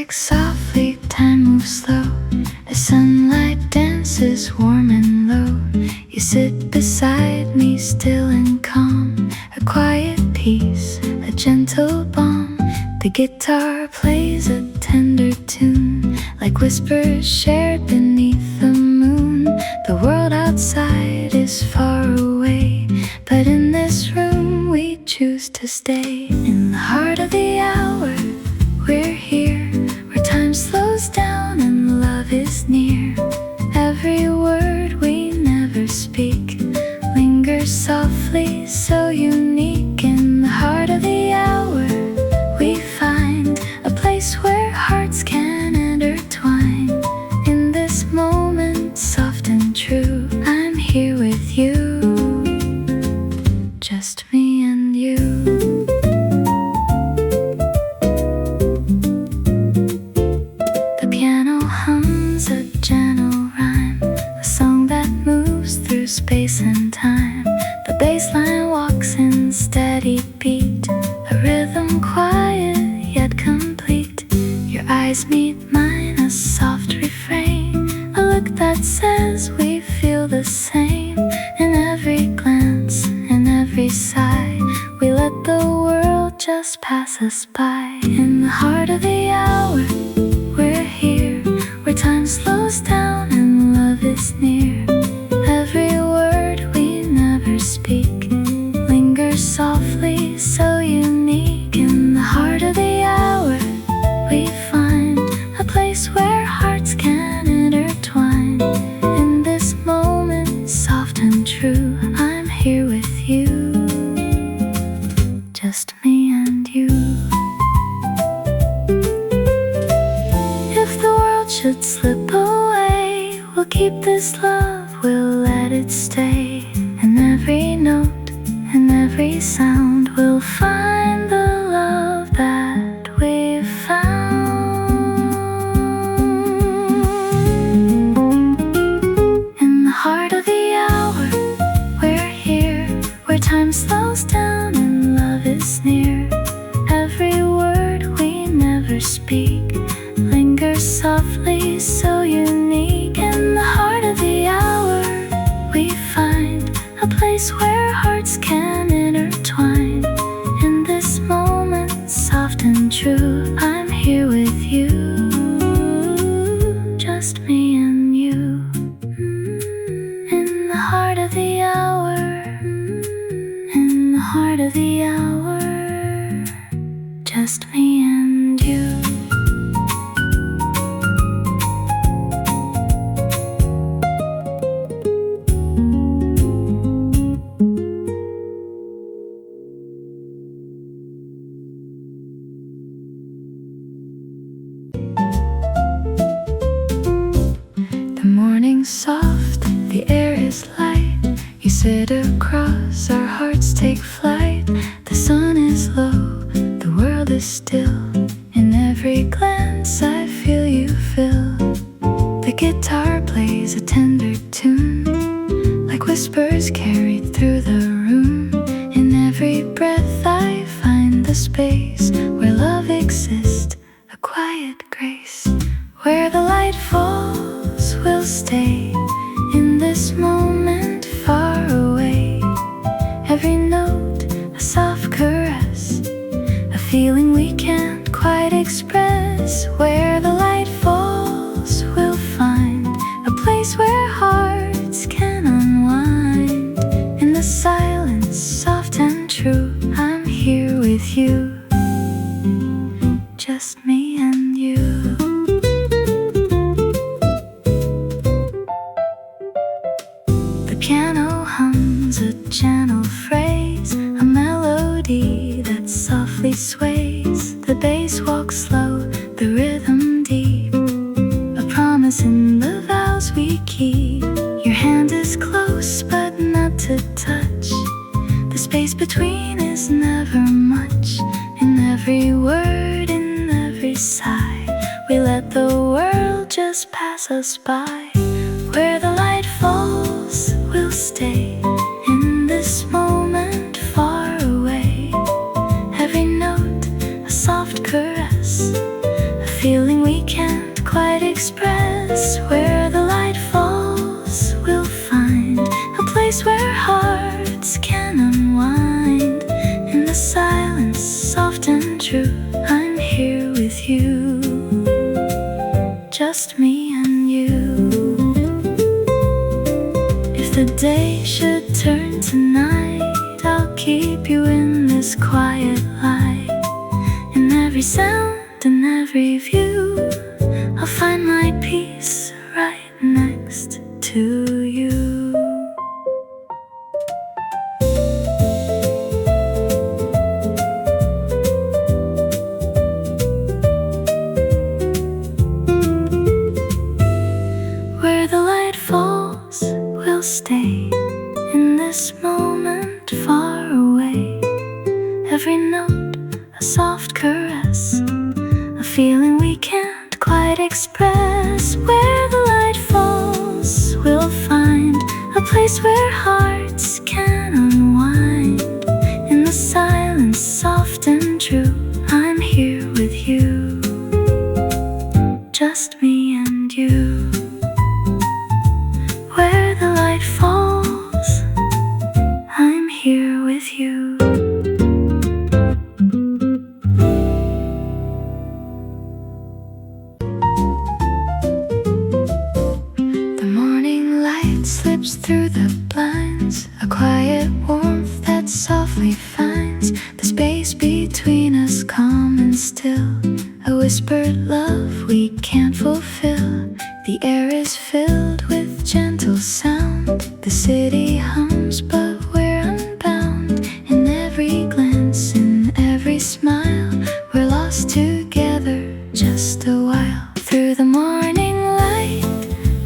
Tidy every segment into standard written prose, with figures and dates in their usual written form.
music softly, time moves slow. The sunlight dances warm and low. You sit beside me, still and calm. A quiet peace, a gentle balm. The guitar plays a tender tune, like whispers shared beneath the moon. The world outside is far away, but in this room we choose to stay. In the heart of the hour, we're here, where time slows down and love is near. Every word we never speak lingers softly, so unique. In the heart of the hour, we find a place where hearts can intertwine. In this moment, soft and true, I'm here with you, just me and you. The piano hums a gentle rhyme, a song that moves through space and time. The bass line walks in steady beat, a rhythm quiet yet complete. Your eyes meet mine, a soft refrain, a look that says we feel the same. In every glance, in every sigh, we let the world just pass us by. In the heart of the hour, we're here, where time slows down and love is near. Every word we never speak lingers softly, so unique. In the heart of the hour, we find a place where hearts can intertwine. In this moment, soft and true, I'm here with you, just me and you. If the world should slip away, we'll keep this love, we'll let it stay. And every note and every sound, we'll find the love that we've found. In the heart of the hour, we're here, where time slows down and love is near. Every word we never speak lingers softly, so unique. In the heart of the hour, we find a place where hearts can intertwine. In this moment, soft and true, I'm here with you, just me and you. In the heart of the hour, in the heart of the hour, just me and you. The morning's soft, the air is light. You sit across, our hearts take flight. The sun is low, the world is still. In every glance I feel you fill. The guitar plays a tender tune, like whispers carried through the room. In every breath I find the space where love exists, a quiet grace. Where the light falls, we'll stay. In this moment, far away. Every note, a soft caress, a feeling we can't quite express. Where the light falls, we'll find a place where hearts can unwind. In the silence, soft and true, I'm here with you, just me and you. The piano hums a gentle phrase, a melody that softly sways. The bass walks slow, the rhythm deep, a promise in the vows we keep. Your hand is close but not to touch. The space between is never much. In every word, in every sigh, we let the world just pass us by. Where the light falls, we'll stay. In this moment, far away. Every note, a soft caress, a feeling we can't quite express. Where the light falls, we'll find a place where hearts can unwind. In the silence, soft and true, I'm here with you, just me and you. If the day should turn to night, I'll keep you in this quiet light. In every sound, in every view, I'll find my peace right next to you. Where the light falls, we'll stay in this moment far away. Every note, a soft caress, a feeling we can't quite express. Where the light falls, we'll find a place where hearts can unwind. In the silence, soft and true, I'm here with you, just me and you. Where the light falls, I'm here with you. Slips through the blinds, a quiet warmth that softly finds the space between us, calm and still. A whispered love we can't fulfill. The air is filled with gentle sound. The city hums, but we're unbound. In every glance, in every smile, we're lost together just a while. Through the morning light,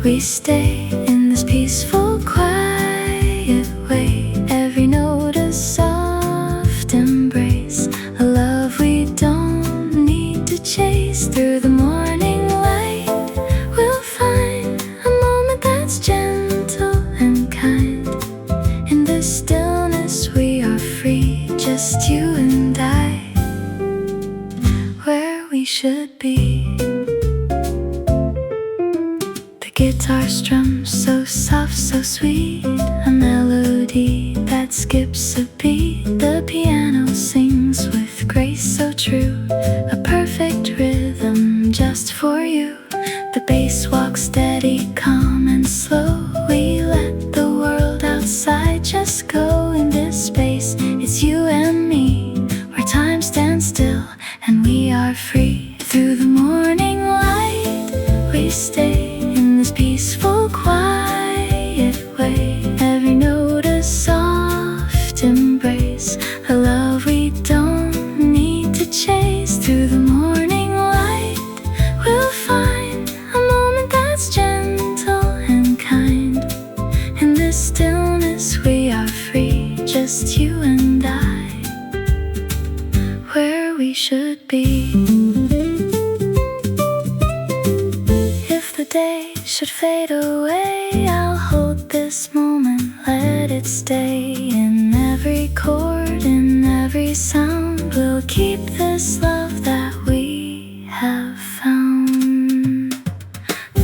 we stay in this peaceful, quiet way. Every note a soft embrace, a love we don't need to chase. Through the morning light, we'll find a moment that's gentle and kind. In this stillness we are free, just you and I, where we should be. Guitar strums so soft, so sweet, a melody that skips a beat. The piano sings with grace so true, a perfect rhythm just for you. The bass walks steady, calm and slow. We let the world outside just go. In this space, it's you and me, where time stands still and we are free. Through the morning light, we stay in this peaceful, quiet way. Every note a soft embrace, a love we don't need to chase. Through the morning light, we'll find a moment that's gentle and kind. In this stillness we are free, just you and I, where we should be. Day should fade away, I'll hold this moment, let it stay. In every chord, in every sound, we'll keep this love that we have found.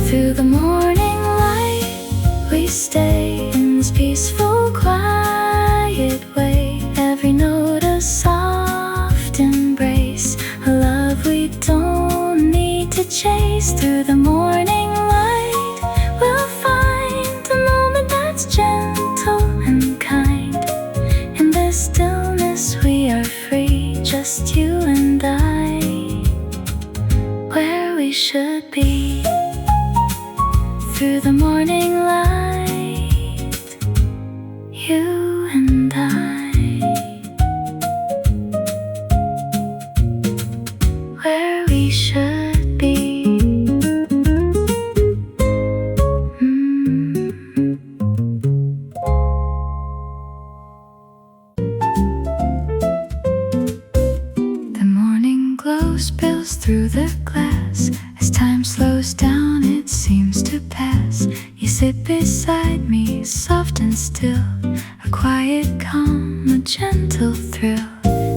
Through the morning light, we stay in this peaceful, quiet way. Every note a soft embrace, a love we don't need to chase. Through the morning light, we'll find a moment that's gentle and kind. In this stillness we are free, just you and I, where we should be. Through the morning light, you and I, where we should be. Spills through the glass. As time slows down, it seems to pass. You sit beside me, soft and still, a quiet calm, a gentle thrill.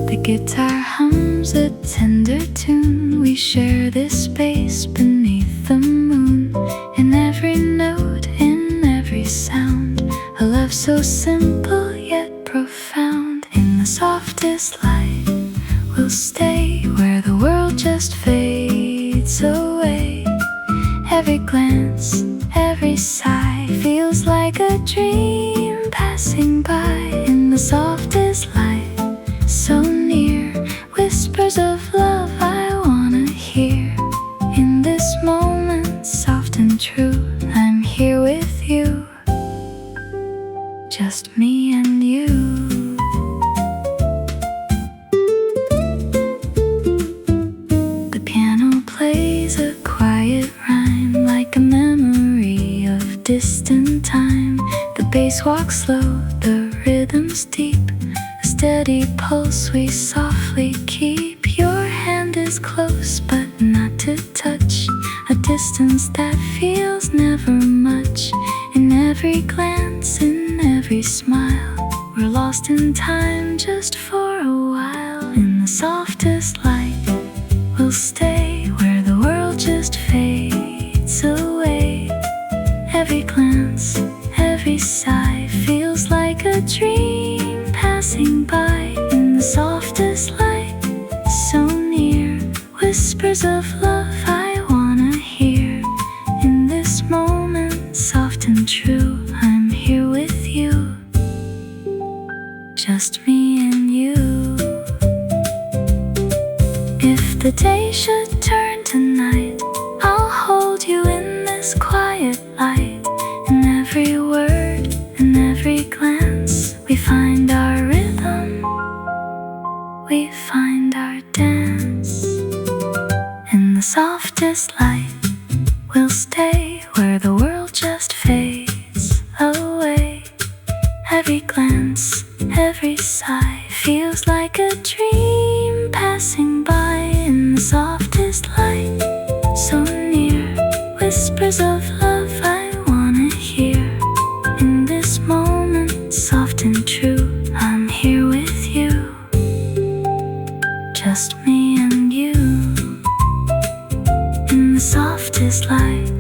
The guitar hums hums a tender tune. We share this space beneath the moon. In every note, in every sound, a love so simple yet profound. In the softest light, we'll stay where the world just fades away. Every glance, every sigh feels like a dream passing by. In the softest light, so near, whispers of love I wanna hear. In this moment, soft and true, I'm here with you, just me and you. The piano plays a quiet rhyme, like a memory of distant time. The bass walks slow, the rhythm's deep, a steady pulse we softly keep. Your hand is close but not to touch, a distance that feels never much. In every glance, in every smile, we're lost in time just for a while. In the softest light, we'll stay where the world just fades away. Every glance, every sigh feels like a dream passing by. In the softest light, so near, whispers of love I wanna hear. In this moment, soft and true, I'm here with you, just me and you. If the day should turn to night, I'll hold you in this quiet light. In every word, in every glance, we find our rhythm, we find our dance. In the softest light, we'll stay where the world just fades away. Every glance, every sigh feels like a dream passing by. In the softest light, so near, whispers of love I wanna hear. In this moment, soft and true, I'm here with you, just me and you. In the softest light,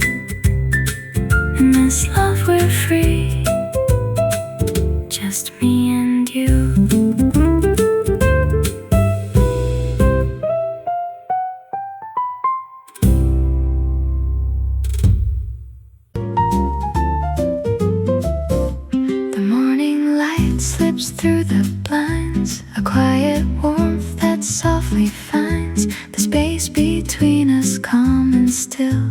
in this love we're free, just me and you. The morning light slips through the blinds, a quiet warmth that softly finds the space between us calm and still.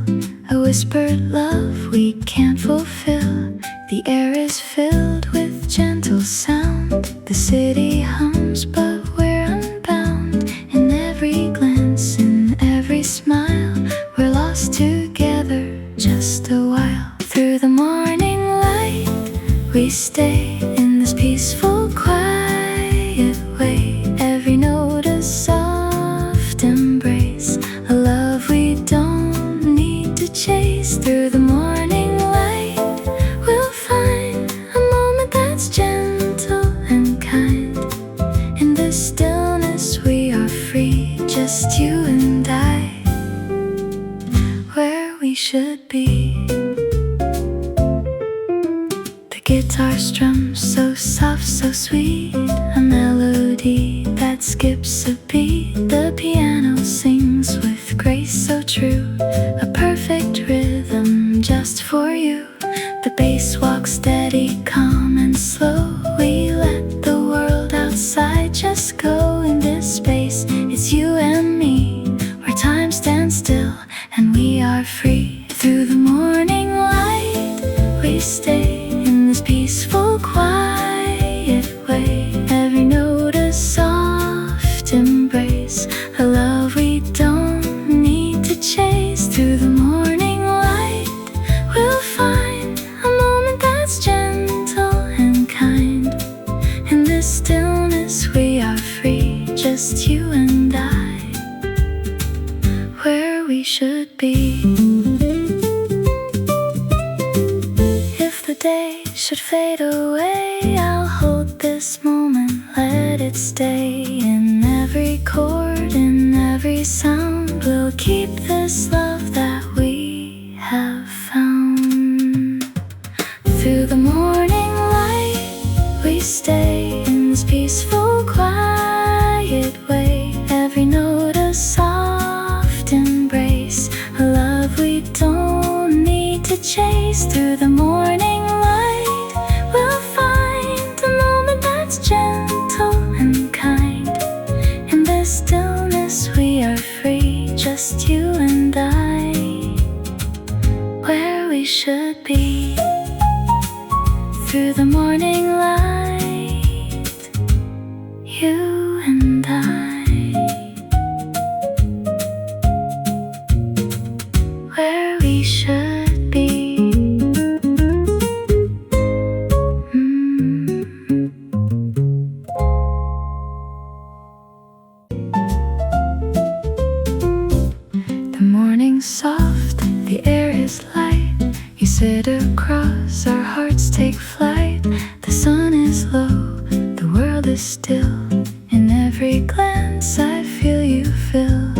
A whispered love we can't fulfill. The air is filled with gentle sound. The city hums but we're unbound. In every glance, in every smile, we're lost together just a while. Through the morning light, we stay in this peaceful, quiet way. Every note a soft embrace, a love we don't need to chase. Through the morning light, we'll find a moment that's gentle and kind. In the stillness we are free, just you and I, where we should be. The guitar strums so soft, so sweet, a melody that skips a beat. The piano sings with grace so true, a perfect rhythm just for you. The bass walks steady, calm and slow. We let the world outside just go. In this space, it's you and me, where time stands still and we are free. Through the morning light, we stay in this peaceful, quiet way. Every note a soft embrace, a love we don't need to chase. Through the morning light, we'll find a moment that's gentle and kind. In this stillness we are free, just you and I, where we should be. If the day should fade away, I'll hold this moment, let it stay. In every every chord, in every sound. We'll keep this love that we have found. Through the morning light we stay, in this peaceful, quiet way. Every note a soft embrace, a love we don't need to chase. Through the morning light we'll find a moment that's gentle and kind. In the stillness we are free, just you and I, where we should be. Through the morning light, you and I, where we should be. The morning's soft, the air is light. You sit across, our hearts take flight. The sun is low, the world is still. In every glance I feel you fill.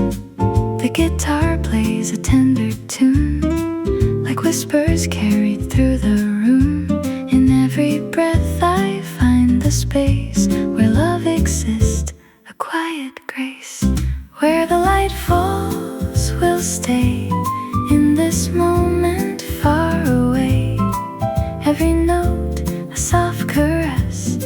The guitar plays a tender tune, like whispers carried through the room. In every breath I find the space where love exists, a quiet grace. Where the light falls, we'll stay in this moment far away. Every note a soft caress,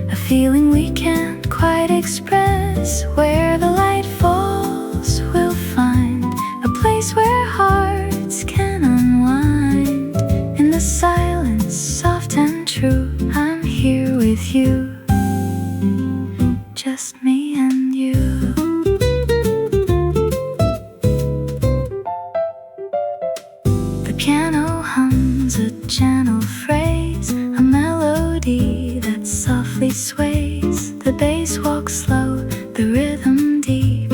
a feeling we can't quite express. Where the light falls, we'll find a place where hearts can unwind. In the silence, soft and true, I'm here with you, just me and you. The piano hums a gentle phrase, a melody that softly sways. The bass walks slow, the rhythm deep,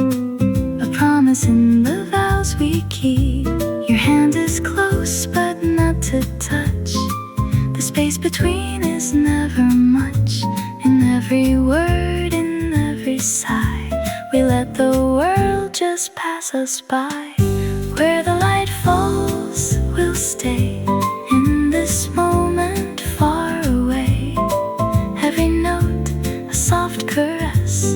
a promise in the vows we keep. Your hand is close but not to touch, the space between is never much. In every word, in every sigh, we let the world just pass us by. Where the light falls, we'll stay in this moment far away. Every note a soft caress,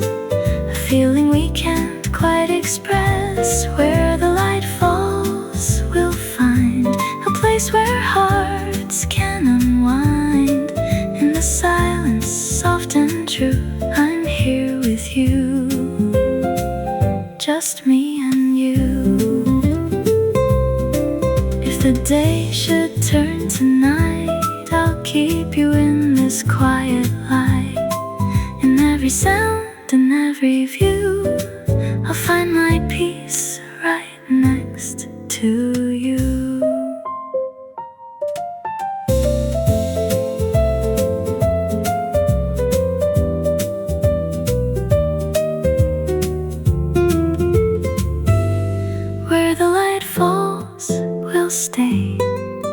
a feeling we can't quite express. Where the light falls, we'll find a place where hearts can unwind. In the silence, soft and true, I'm here with you, just me and you. If the day should turn to night, I'll keep you in this quiet light. In every sound, in every view, I'll find my peace right next to you. Where the light falls, we'll stay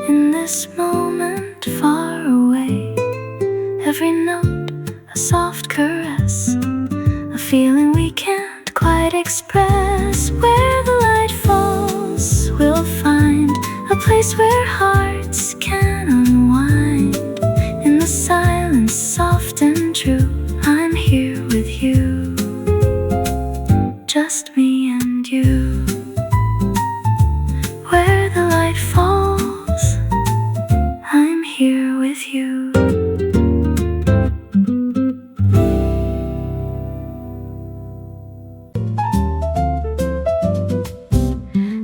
in this moment far away. Every note a soft caress, a feeling we can't quite express. Where the light falls, we'll find a place where hearts can unwind. In the silence, soft and true, I'm here with you, just me and you. Where the light falls, I'm here with you.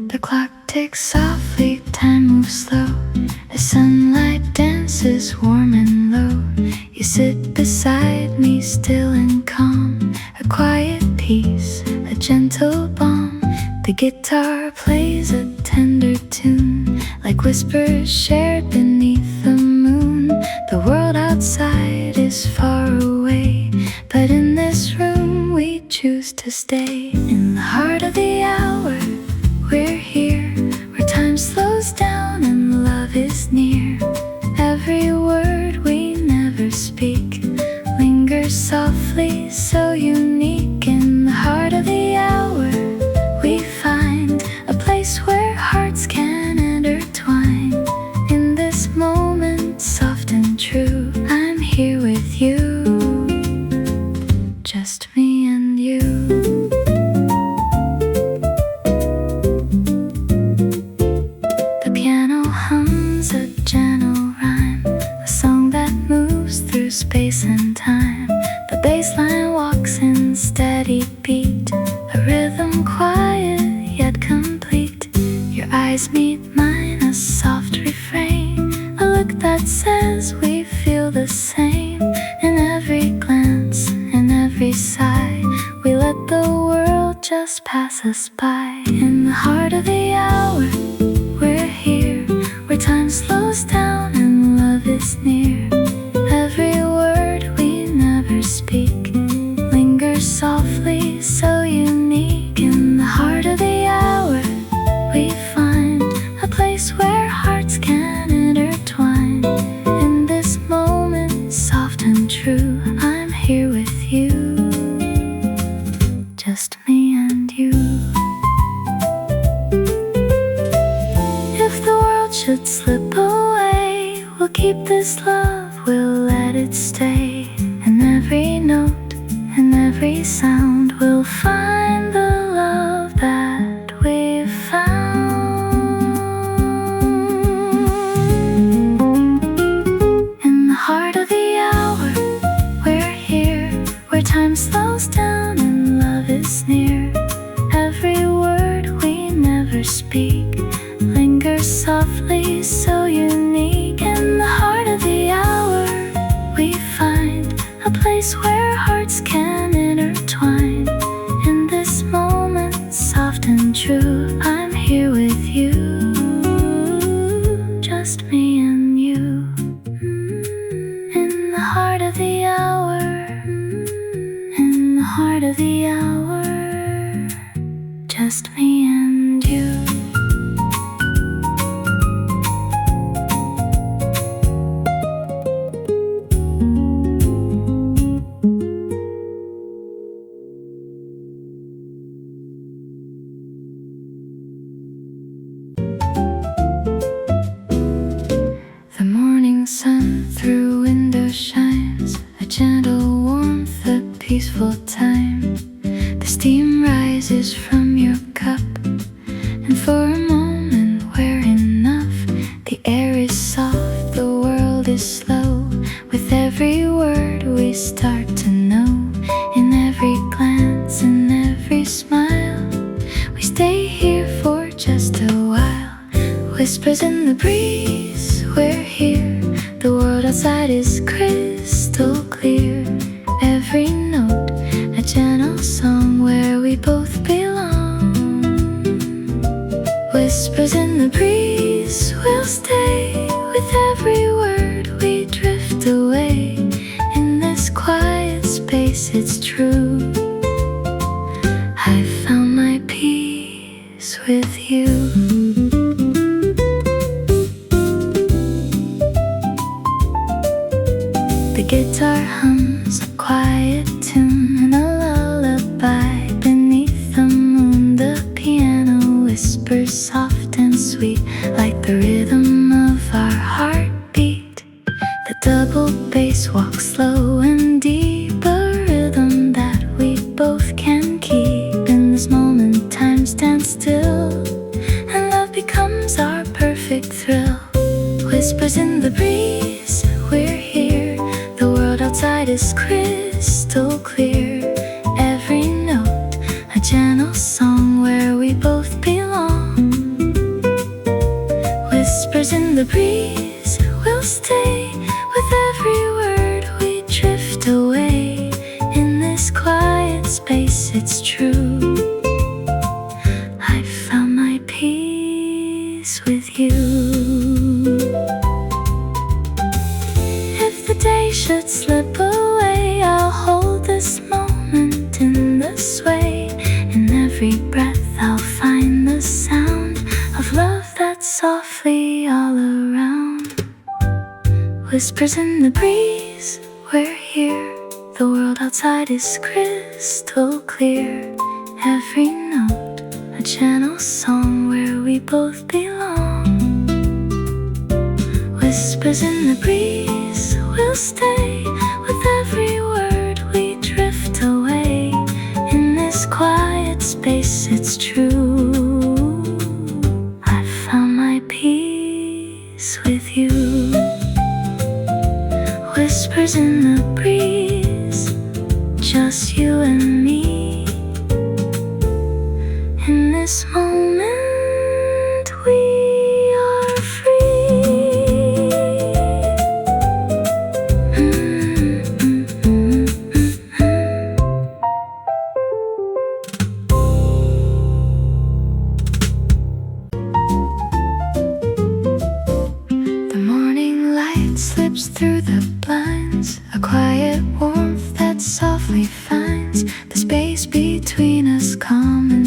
The clock ticks softly, time moves slow. The sunlight dances warm and low. You sit beside me, still and calm, a quiet peace, a gentle balm. The guitar plays a tender tune, like whispers shared beneath the moon. The world outside is far away, but in this room we choose to stay. In the heart of the hour, we're here, where time slows down and love is near. Every word we never speak lingers softly, so unique. In the eyes meet mine, a soft refrain, a look that says we feel the same. In every glance, in every sigh, we let the world just pass us by. In the heart of the hour, we're here, where time slows down and love is near. Every word we never speak lingers softly, so unique. In the heart of the hour, we find a place where hearts can intertwine. In this moment, soft and true, I'm here with you, just me and you. If the world should slip away, we'll keep this love, we'll let it stay. In every note, in every sound, we'll find the love that we've found. In the heart of the hour, we're here, where time slows down and love is near. Every word we never speak lingers softly, so unique. In the heart of the hour, we find a place where hearts can intertwine. In this moment, soft and true, I'm here with you, just me and you. In the heart of the hour, in the heart of the hour, just me and you. The morning sun through window shines, a gentle warmth, a peaceful time. The steam rises from your cup, and for a moment we're enough. The air is soft, the world is slow. With every word we start to know. In every glance, in every smile, we stay here for just a while. Whispers in the breeze, we're here. The world outside is crystal clear. Every note, a gentle song where we both belong. Whispers in the breeze, we'll stay. With every word we drift away. In this quiet space, it's true, I found my peace with you. The guitar hums a quiet tune and a lullaby beneath the moon. The piano whispers soft and sweet, like the rhythm of our heartbeat. The double bass walks slow and deep, a rhythm that we both can keep. In this moment, time stands still, and love becomes our perfect thrill. Whispers in the breeze, we're here. The world outside is crystal clear. Every note, a gentle song where we both belong. Whispers in the breeze, we'll stay. With every word we drift away. In this quiet space, it's true, I found my peace with you. If the day should slip away, I'll hold this moment in this way. In every breath, I'll find the sound of love that's softly all around. Whispers in the breeze, we're here. The world outside is crystal clear. Every note, a gentle song where we both belong. Whispers in the breeze, we'll stay. With every word we drift away. In this quiet space, it's true, I found my peace with you. Whispers in the breeze, just you and me. In this moment we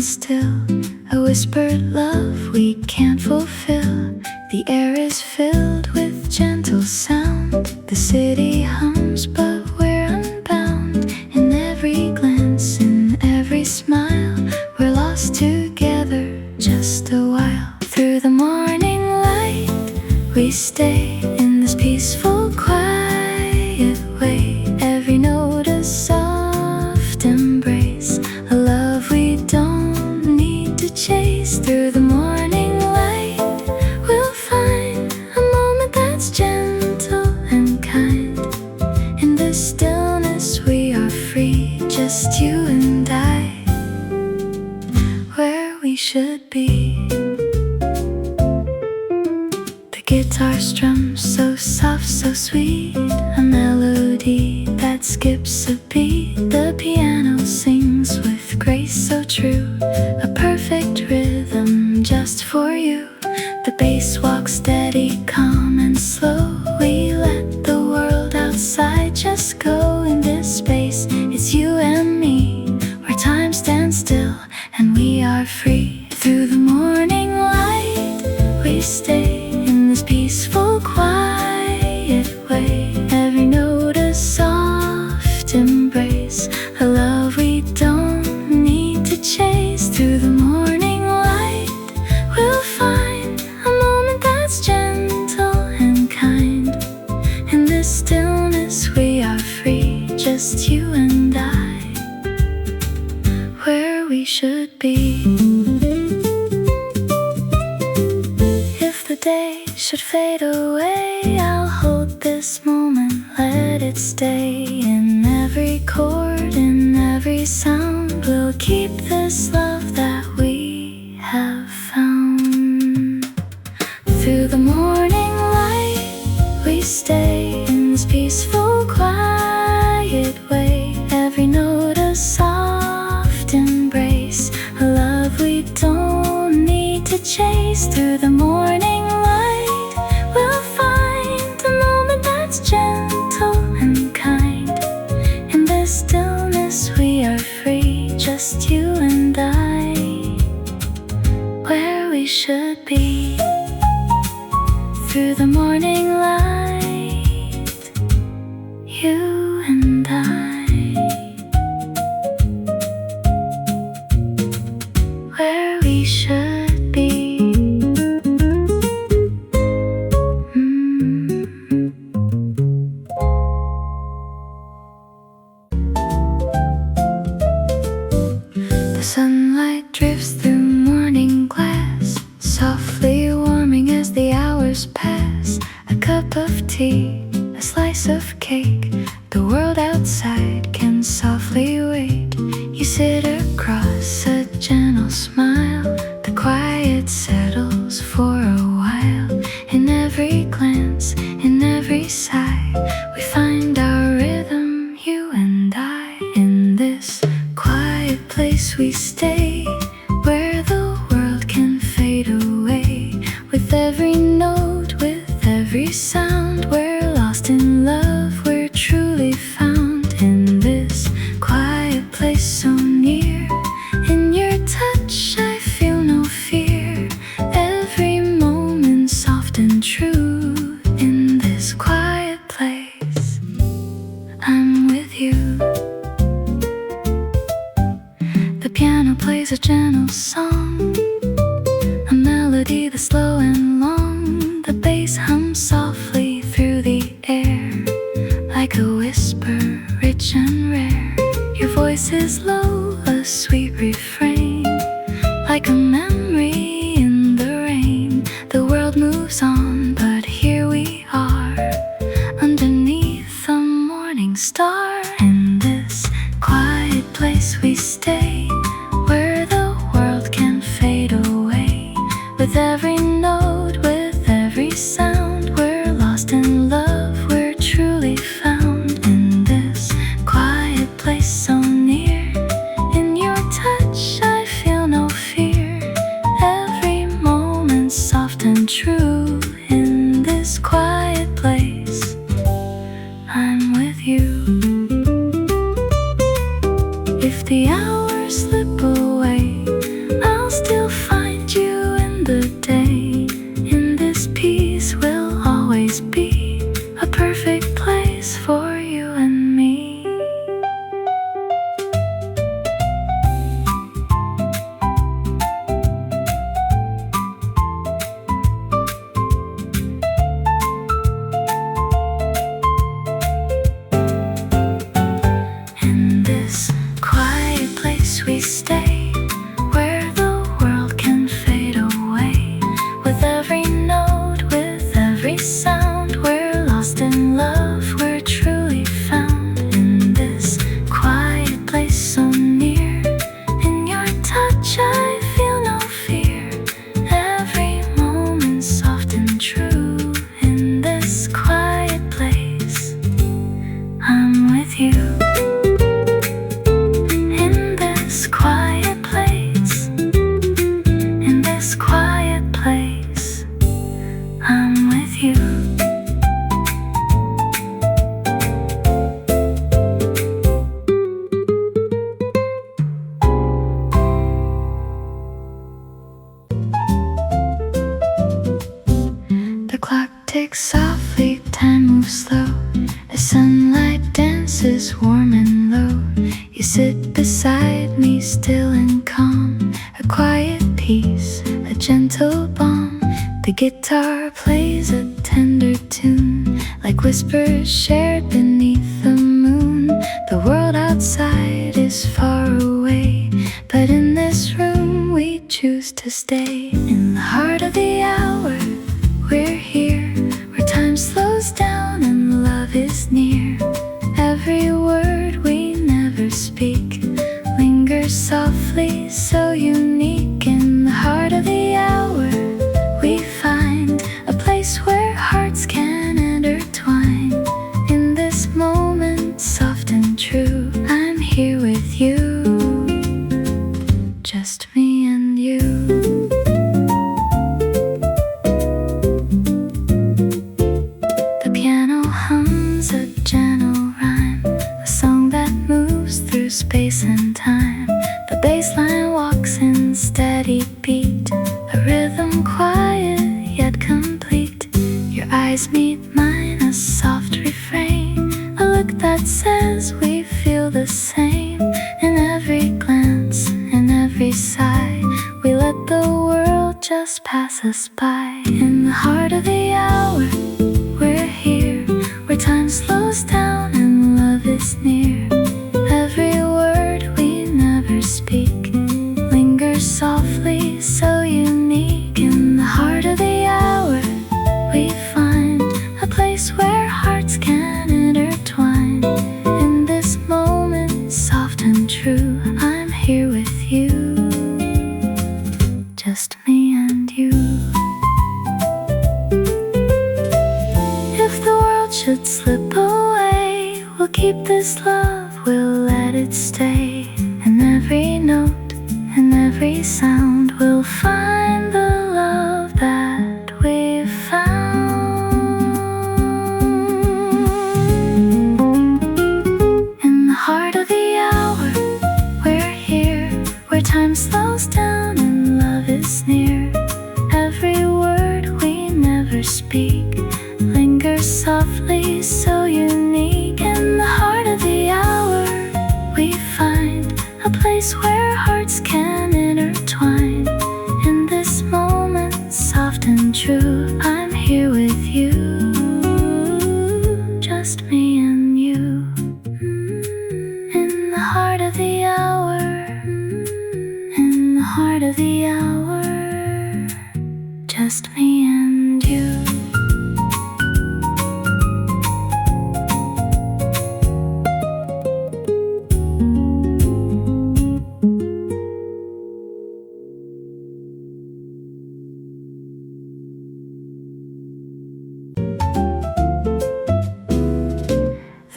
still, a whispered love we can't fulfill. The air is filled with gentle sound. The city hums, but we're unbound. In every glance, in every smile, we're lost together just a while. Through the morning light, we stay in this peaceful, quiet way. Every note a soft embrace, a love we don't need to chase. Through the morning light, we'll find a moment that's gentle and kind. In the stillness we are free, just you and I, where we should be. The guitar strums so soft, so sweet, a melody that skips a beat. The piano sings with grace so true, a perfect rhythm just for you. The bass walks steady, calm and slow. We let the world outside just go. In this space, it's you and me, where time stands still and we are free. Through the morning light, we stay in this peaceful, quiet way. Every note a soft embrace, a love we don't need to chase. Through the morning light, we'll find a moment that's gentle and kind. In this stillness we are free, just you and I, where we should be. If the day should fade away, I'll hold this moment, let it stay. In every chord, in every sound, we'll keep this love that we have found. Through the morning light, we stay in this peaceful, quiet way. Every note a soft embrace, a love we don't need to chase. Through the morning light, we'll find a moment that's gentle and kind. In this stillness we are free, just you and I, where we should be. Through the morning light, you and I, where we should be. The sunlight drifts through morning glass, softly warming as the hours pass. A cup of tea, a slice of cake, the world outside can softly wait. You sit across, a gentle smile, the quiet settles for a while. In every glance, in every sigh, we find our rhythm, you and I. In this quiet place we stay, where the world can fade away. With every note, with every sound, we're lost in love, we're truly found. In this quiet place so near, in your touch I feel no fear. Every moment soft and true. In this quiet place, I'm with you. The piano plays a gentle song, a melody that's slow and long. The bass hums softly through the air, like a whisper, rich and rare. Your voice is low, a sweet refrain, like a memory in the rain. The world moves on, but here we are, underneath the morning star. In this quiet place we stay, where the world can fade away. With every note, with every sound, we're lost in love, we're truly found. In this quiet place so near, in your touch I feel no fear. music softly, time moves slow. The sunlight dances warm and low. You sit beside me, still and calm. A quiet peace, a gentle balm. The guitar plays a tender tune, like whispers shared beneath the moon. The world outside is far away, but in this room we choose to stay. In the heart of the hour, we're here, where time slows down and love is near. Every word we never speak lingers softly, so unique. In the heart of the hour, we find a place where hearts can intertwine. In this moment, soft and true, I'm here with you, just me and you. The piano hums a gentle rhyme, a song that moves through space and time. The bass line walks in steady beat, a rhythm quiet yet complete. Your eyes meet mine, a soft refrain, a look that says we feel the same. In every glance, in every sigh, we let the world just pass us by. In the heart of the hour, we're here, where time slows down and love is near. Every word we never speak lingers softly, so unique. In the heart of the hour, we find a place where hearts can intertwine. In this moment, soft and true, I'm here with you, just me and you. If the world should slip away, we'll keep this love, we'll let it stay. And every note and every sound, we'll find the love that we've found. In the heart of the hour, we're here, where time slows down and love is near. Every word we never speak lingers softly, so unique. In the heart of the hour, we find a place where hearts can intertwine. In this moment, soft and true, I'm here with you, just me and you. In the heart of the hour, in the heart of the hour, just me and you.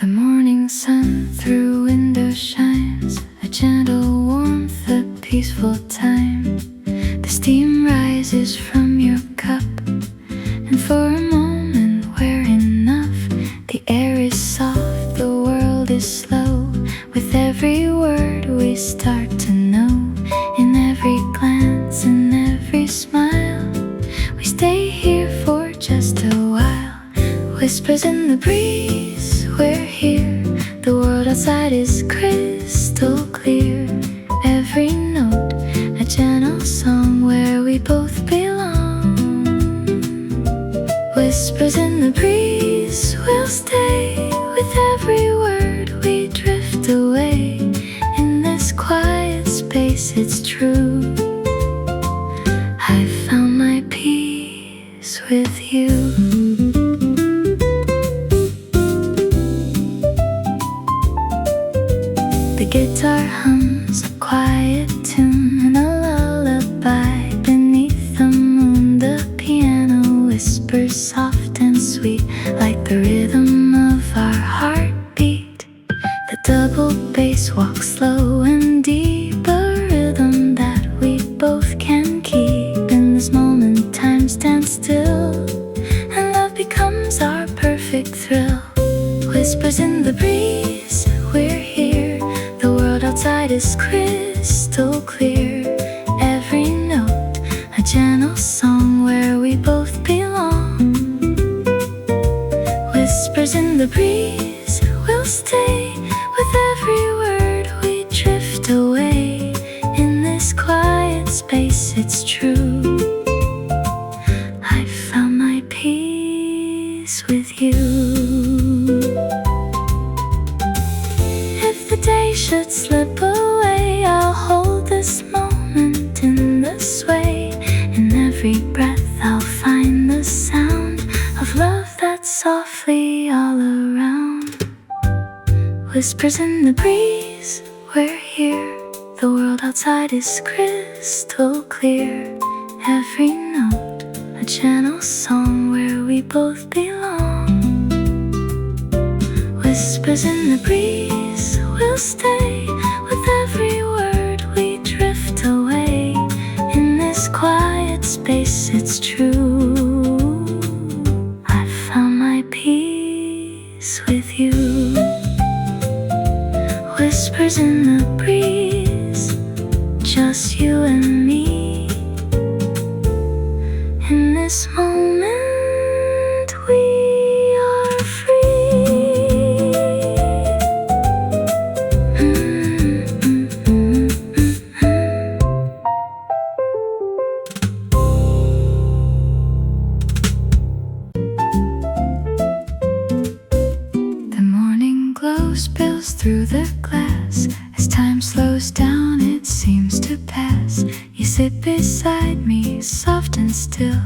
The morning sun through window shines, a gentle warmth, a peaceful time. The steam rises from your cup, and for a moment we're enough. The air is soft, the world is slow. With every word we start to know. In every glance, in every smile, we stay here for just a while. Whispers in the breeze, we're here. The world outside is crystal clear. Every note, a gentle song where we both belong. Whispers in the breeze, we'll stay. With every word we drift away. In this quiet space, it's true, I found my peace with you. The guitar hums a quiet tune and a lullaby beneath the moon. The piano whispers soft and sweet, like the rhythm of our heartbeat. The double bass walks slow and deep, a rhythm that we both can keep. In this moment, time stands still, and love becomes our perfect thrill. Whispers in the breeze, we're here. The world outside is crystal clear. Every note, space, it's true. I found my peace with you. If the day should slip away, I'll hold this moment in this way. In every breath I'll find the sound of love that's softly all around. Whispers in the breeze, we're here. The world outside is crystal clear. Every note, a gentle song where we both belong. Whispers in the breeze, we'll stay. With every word we drift away. In this quiet space, it's true. I found my peace with you. Whispers in the breeze, just you and me. In this moment we are free. The morning glow spills through the glass. As time slows down, it seems to pass. You sit beside me, soft and still.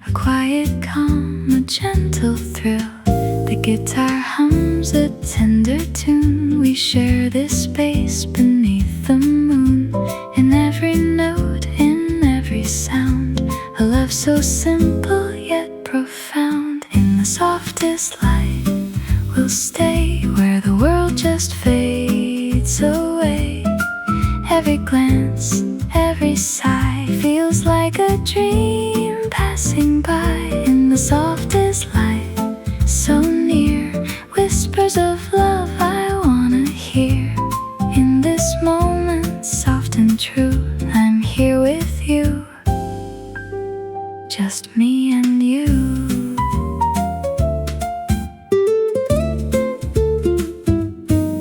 A quiet calm, a gentle thrill. The guitar hums a tender tune. We share this space beneath the moon. In every note, in every sound, a love so simple yet profound. In the softest light, we'll stay where the world just fades away. Every glance, every sigh feels like a dream passing by. In the softest light, so near, whispers of love I wanna hear. In this moment, soft and true, I'm here with you, just me and you.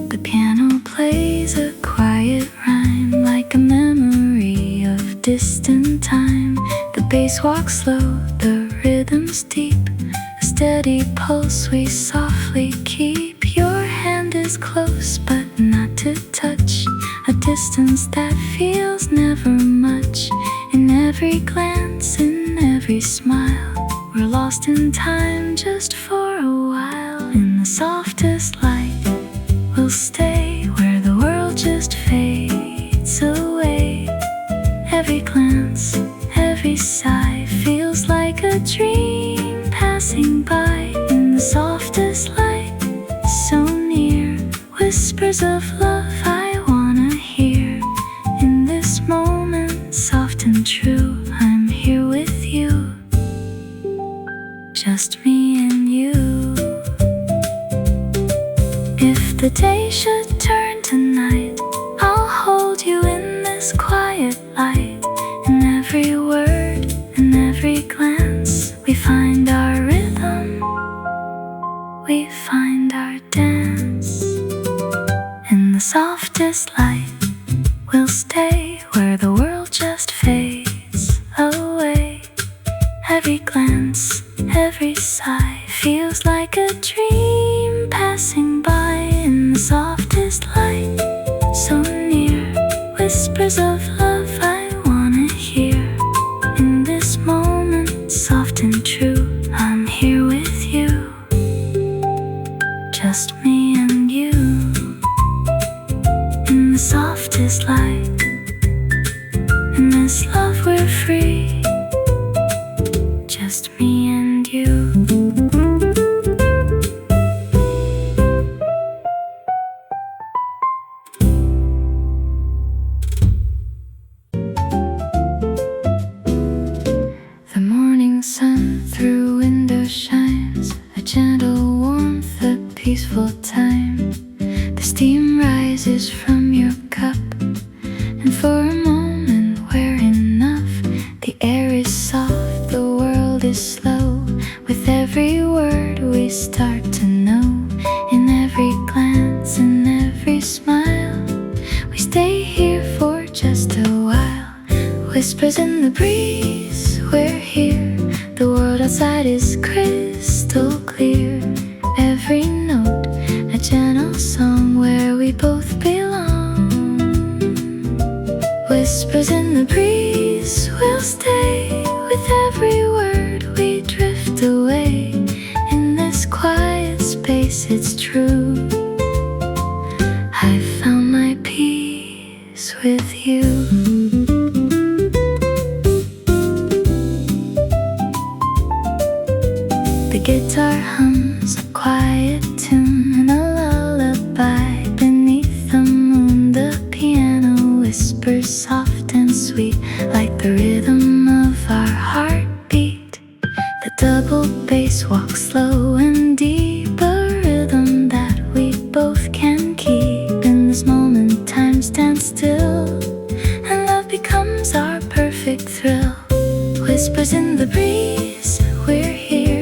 The piano plays a quiet rhyme, like a memory of distant time. The bass walks slow, the rhythm's deep, a steady pulse we softly keep. Your hand is close but not to touch, a distance that feels never much. In every glance, in every smile, we're lost in time just for a while. In the softest light, we'll stay where the world just fades away. Every glance, every sigh feels like a dream passing by. In the softest light, so near, whispers of love I wanna hear. In this moment, soft and true, I'm here with you, just me and you. If the day should turn to night, I'll hold you in this quiet light. In every word, in every glance, we find our rhythm, we find our dance. In the softest light, we'll stay where the world just fades away. Every glance, every sigh feels like a dream passing by. In the softest light, so near, whispers of love I wanna hear. In this moment, soft and true, I'm here with you, just me and you. In the softest light, in this love we're free, just me and you. The morning sun through window shines, a gentle warmth, a peaceful time. The steam rises from your cup, and for a moment we're enough. The air Whispers in the breeze, we're here. The world outside is crystal clear. Every note, a gentle song where we both belong. Whispers in the breeze, we'll stay. With every word we drift away. In this quiet space, it's true, I found my peace with you. The guitar hums a quiet tune and a lullaby beneath the moon. The piano whispers soft and sweet, like the rhythm of our heartbeat. The double bass walks slow and deep, a rhythm that we both can keep. In this moment time stands still, and love becomes our perfect thrill. Whispers in the breeze, we're here.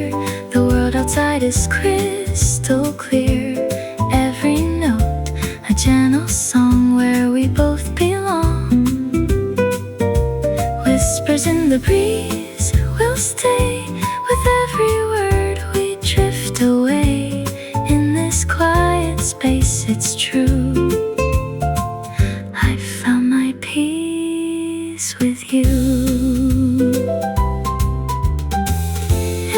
The world outside is crystal clear. Every note, a gentle song where we both belong. Whispers in the breeze, we'll stay. With every word we drift away. In this quiet space, it's true, I found my peace with you.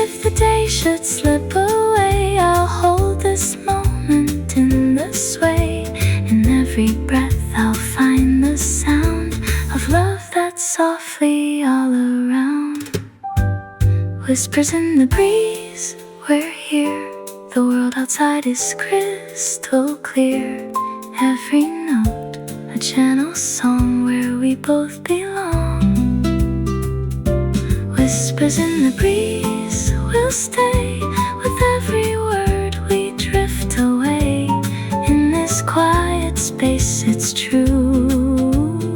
If the day should slip away, I'll hold this moment in this way. In every breath I'll find the sound of love that's softly all around. Whispers in the breeze, we're here. The world outside is crystal clear. Every note, a gentle song where we both belong. Whispers in the breeze, we'll stay. With every word we drift away. In this quiet space, it's true,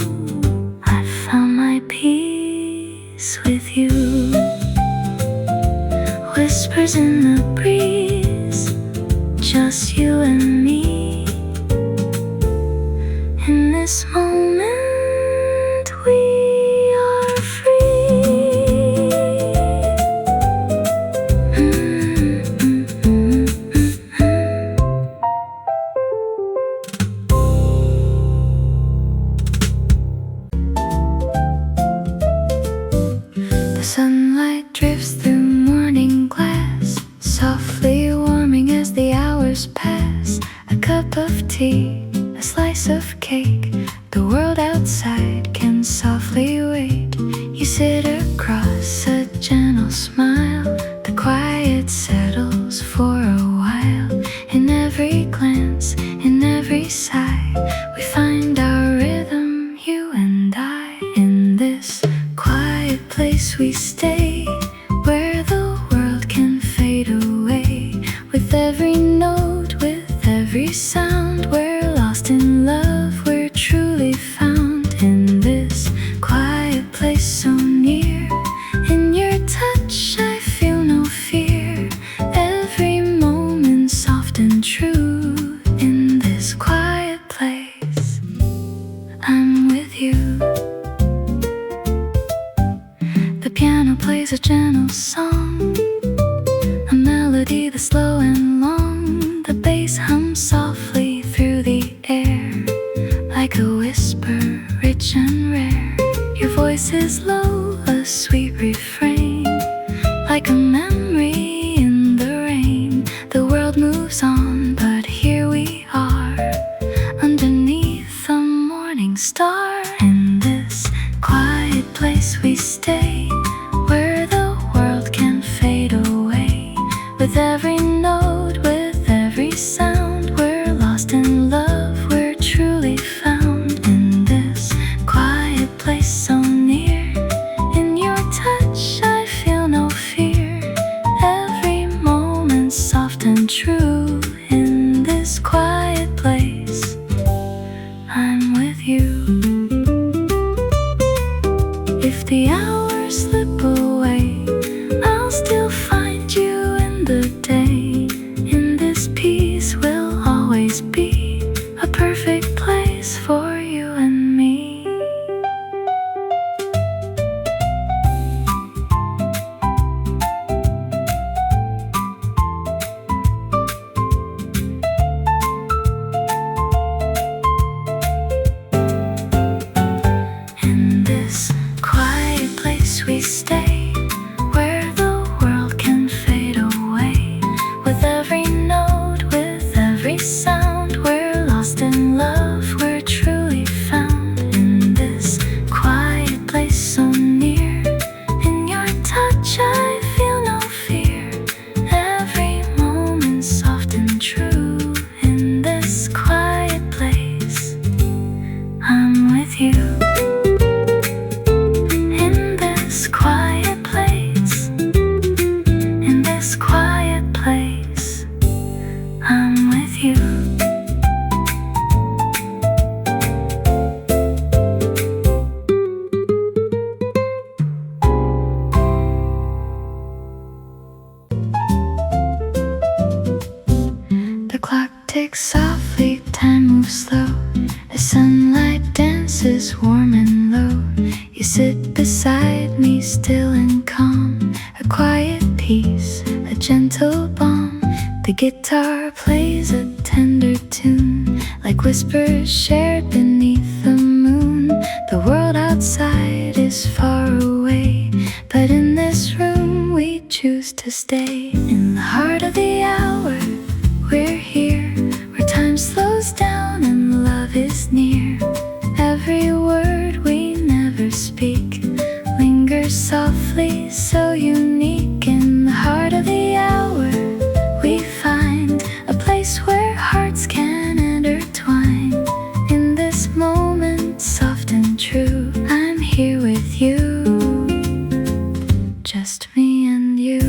I found my peace with you. Whispers in the breeze, just you and me. In this moment we are free. The sunlight drifts through morning glass, softly warming as the hours pass. A cup of tea, a slice of cake. The world outside can softly wait. You sit across a gentle smile. The quiet settles for a while. In every glance, in every sigh, we find our rhythm, you and I. In this quiet place we stay, where the world can fade away. With every note, with every sound, we're lost in love, we're truly found. In this quiet place so near, in your touch I feel no fear. Every moment soft and true. In this quiet place, I'm with you. The piano plays a gentle song, a melody that's slow and long. The bass hums softly through the air, like a whisper, rich and rare. Your voice is low, a sweet refrain, like a memory in the rain. The world moves on, but here we are, underneath the morning star. In this quiet place we stay, where the world can fade away. With every note, with every sound, we're lost in love, we're truly found. In this quiet place so near, in your touch I feel no fear. Every moment soft and true. In this quiet place, I'm with you. If the hours slip away, I'll still find you in the day. In this peace will always be a perfect place for you and me. we stay, where the world can fade away. With every note, with every sound, we're lost in love, we're truly found in this quiet place so near. In your touch I feel no fear, every moment soft and true. In this quiet place, I'm with you. In this quiet place, in this quiet place, I'm with you. The clock ticks softly, time moves slow. The sunlight dances warm and low. You sit beside me, still and calm. A quiet peace, a gentle balm. The guitar plays a tender tune, like whispers shared beneath the moon. The world outside is far away, but in this room we choose to stay. In the heart of the hour, we're here, where time slows down and love is near. Every word we never speak lingers softly, so unique. In the heart of the hour, we find a place where hearts can intertwine. In this moment, soft and true, I'm here with you, just me and you.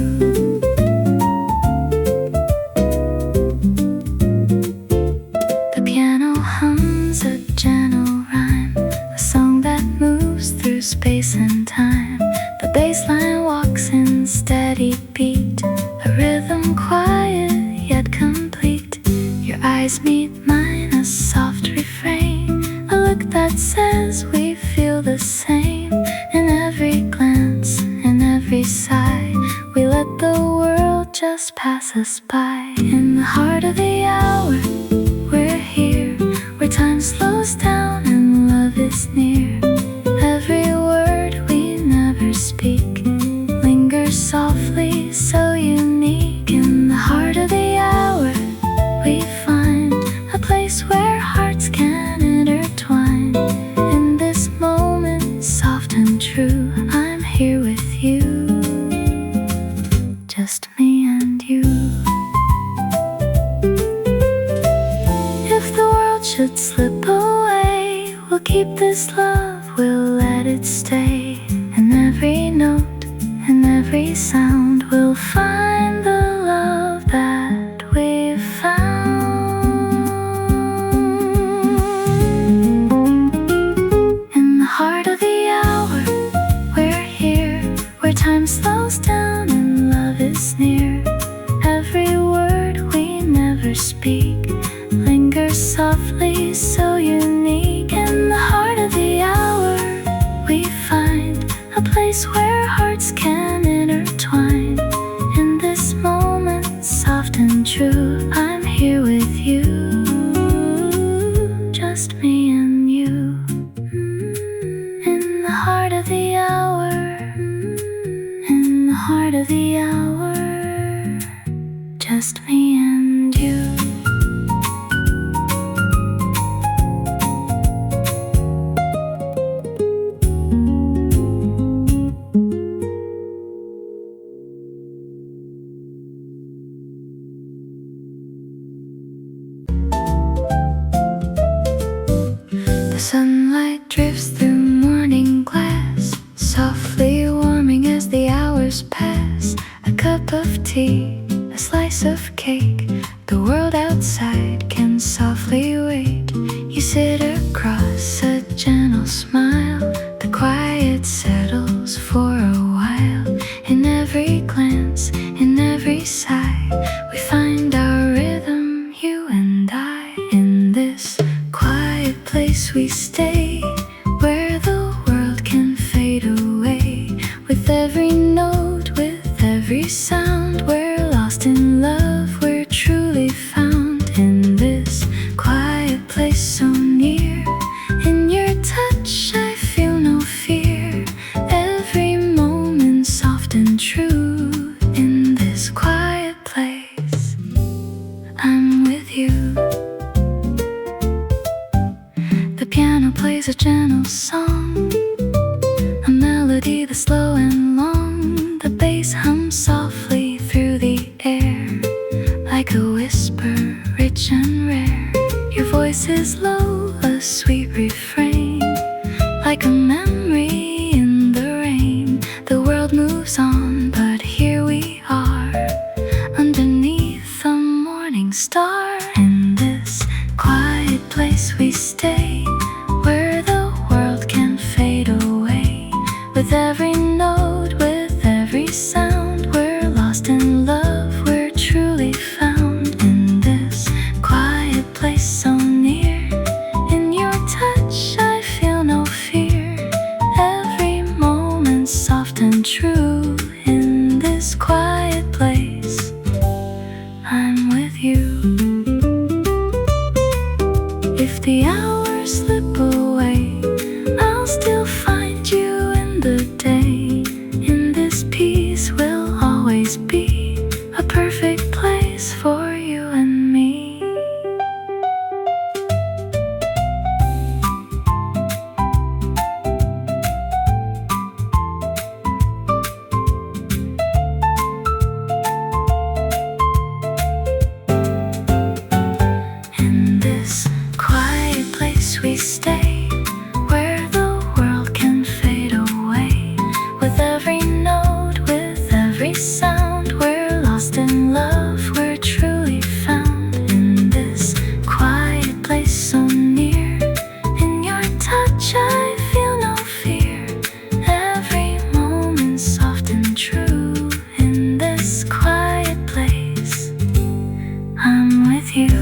The piano hums a gentle rhyme, a song that moves through space and time. The bass line walks in steady beat, a rhythm quiet yet complete. Your eyes meet mine, a soft refrain, a look that says we feel the same. In every glance, in every sigh, we let the world just pass us by. In the heart of the hour, we're here, where time slows down and love is near. Every word we never speak lingers softly, so unique. In the heart of the hour, we find a place where hearts can intertwine. In this moment, soft and true, I'm here with you, just me and you. If the world should slip away, we'll keep this love, we'll let it stay. In every note, in every sound, we'll find the love that we've found. In the heart of the hour, we're here, where time slows down and love is near. Every word we never speak lingers softly, so unique. In the heart of the hour, we find a place where hearts can intertwine. In this moment, soft and true, I'm here with you, just me and you. In the heart of the hour, in the heart of the hour, just me and you. The sunlight drifts through morning glass, softly warming as the hours pass. A cup of tea, a slice of cake, the world outside can softly wait. You sit across, a gentle smile, the quiet settles for a while. In every glance, in every sigh, we find our rhythm, you and I. In this quiet place we stay, where the world can fade away. With every note, with every sound, we're lost in love, we're truly found. In this quiet place so near, in your touch I feel no fear. Every moment With every note, with every sound, we're lost in love, we're truly found in this quiet place so near. In your touch I feel no fear, every moment soft and true. In this quiet place I'm with you. If the hours slip away, I'll still find you in the day. In this peace will always be a perfect place for you and me. In this quiet place we stay, where the world can fade away. With every note, with every sound, we're lost in love, we're truly found in this quiet place so near. In your touch I feel no fear, every moment soft and true. In this quiet place I'm with you.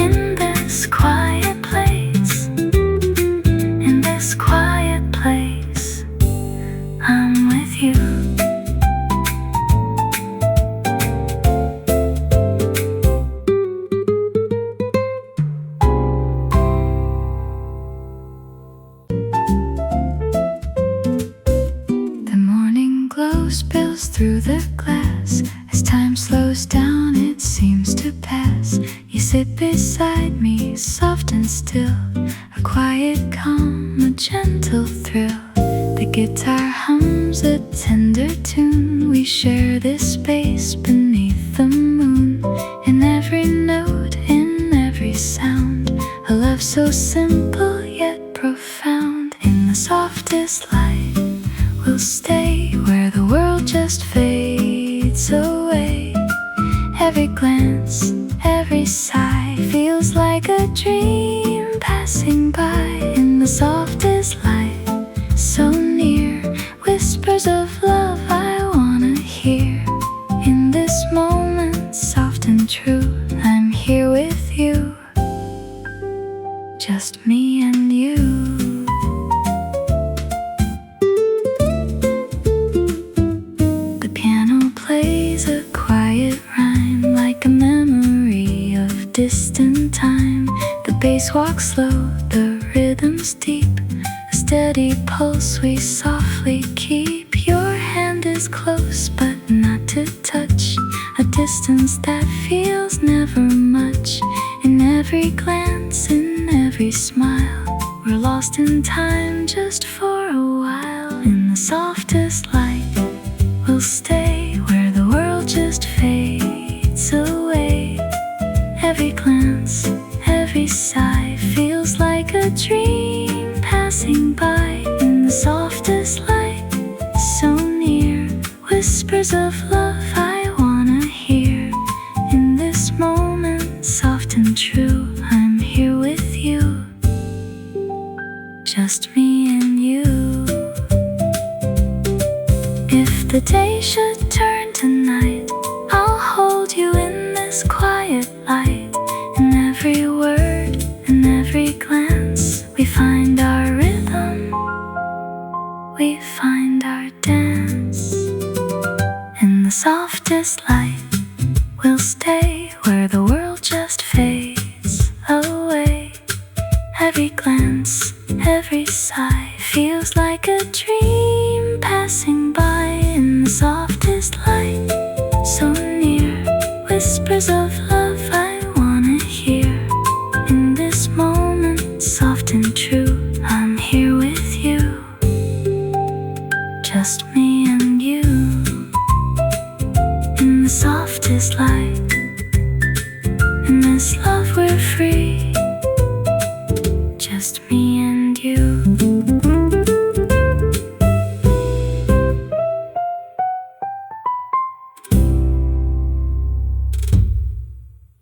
In this quiet place, in this quiet place I'm with you. The morning glow spills through the glass. As time slows down, it seems to pass. You sit beside me, soft and still, a quiet calm, a gentle thrill. The guitar hums a tender tune. We share this space beneath the moon. In every note, in every sound, a love so simple yet profound. In the softest light we'll stay, where the world just fades away. Every glance, every sigh feels like a dream passing by. In the softest light, so near, whispers of love I wanna hear. In this moment, soft and true, I'm here with you, just me and you. The piano plays a quiet rhyme, like a memory of distant time. The bass walks slow, the rhythm's deep, a steady pulse we softly keep. Your hand is close but not to touch, a distance that feels never much. In every glance, in every smile, we're lost in time just for a while. In the softest light we'll stay, where the world just fades away. Every glance, every sigh feels like a dream passing by. In the softest light, so near, whispers of love I wanna hear. In this moment, soft and true, I'm here with you, just me and you. If the day should turn to night, I'll hold you in this quiet light. In every word, in every glance, we find our rhythm, we find our dance. In the softest light we'll stay, where the world just fades away. Every glance, every sigh feels like a dream passing by. In the softest light, so near, whispers of love I wanna hear. In this moment, soft and true, I'm here with you, just me and you. In the softest light, in this love we're free.